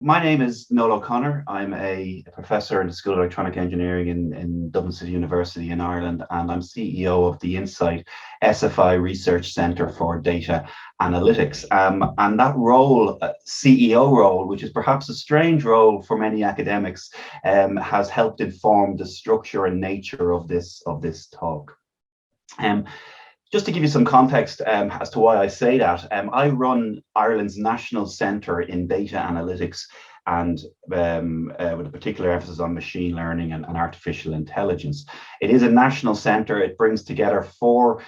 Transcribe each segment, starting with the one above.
My name is Noel O'Connor. I'm a professor in the School of Electronic Engineering in Dublin City University in Ireland, and I'm CEO of the Insight SFI Research Centre for Data Analytics. And that role, CEO role, which is perhaps a strange role for many academics, has helped inform the structure and nature of this talk. Just to give you some context as to why I say that, I run Ireland's National Centre in Data Analytics and with a particular emphasis on machine learning and artificial intelligence. It is a national centre. It brings together 4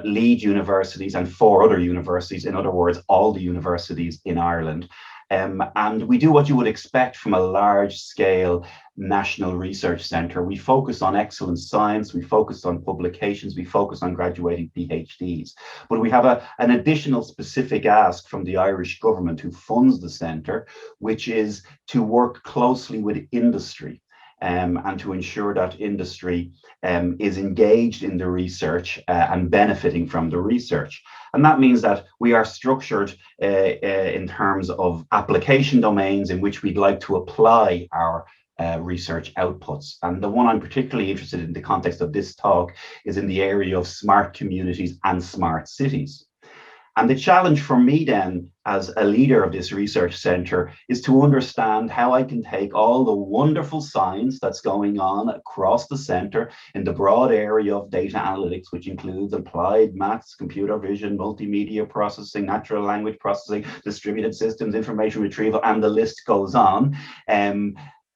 lead universities and 4 other universities, in other words, all the universities in Ireland. And we do what you would expect from a large-scale national research centre. We focus on excellent science, we focus on publications, we focus on graduating PhDs. But we have an additional specific ask from the Irish government, who funds the centre, which is to work closely with industry. And to ensure that industry is engaged in the research and benefiting from the research. And that means that we are structured in terms of application domains in which we'd like to apply our research outputs. And the one I'm particularly interested in the context of this talk is in the area of smart communities and smart cities. And the challenge for me then, as a leader of this research centre, is to understand how I can take all the wonderful science that's going on across the centre in the broad area of data analytics, which includes applied maths, computer vision, multimedia processing, natural language processing, distributed systems, information retrieval, and the list goes on.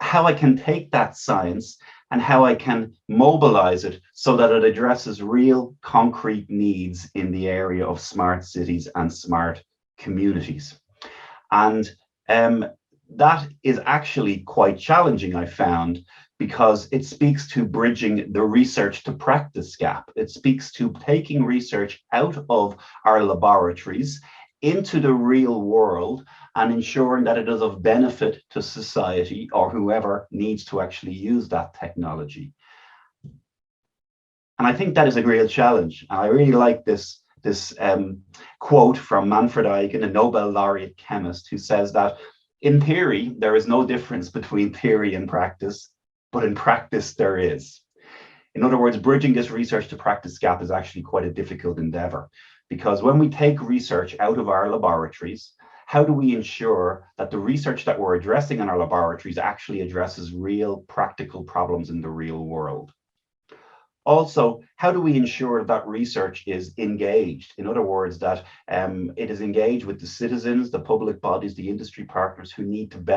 How I can take that science and how I can mobilize it so that it addresses real concrete needs in the area of smart cities and smart communities. And that is actually quite challenging, I found, because it speaks to bridging the research to practice gap. It speaks to taking research out of our laboratories into the real world and ensuring that it is of benefit to society or whoever needs to actually use that technology. And I think that is a real challenge. And I really like this quote from Manfred Eigen, a Nobel laureate chemist, who says that in theory, there is no difference between theory and practice, but in practice there is. In other words, bridging this research to practice gap is actually quite a difficult endeavor, because when we take research out of our laboratories, how do we ensure that the research that we're addressing in our laboratories actually addresses real practical problems in the real world? Also, how do we ensure that research is engaged? In other words, that it is engaged with the citizens, the public bodies, the industry partners who need to benefit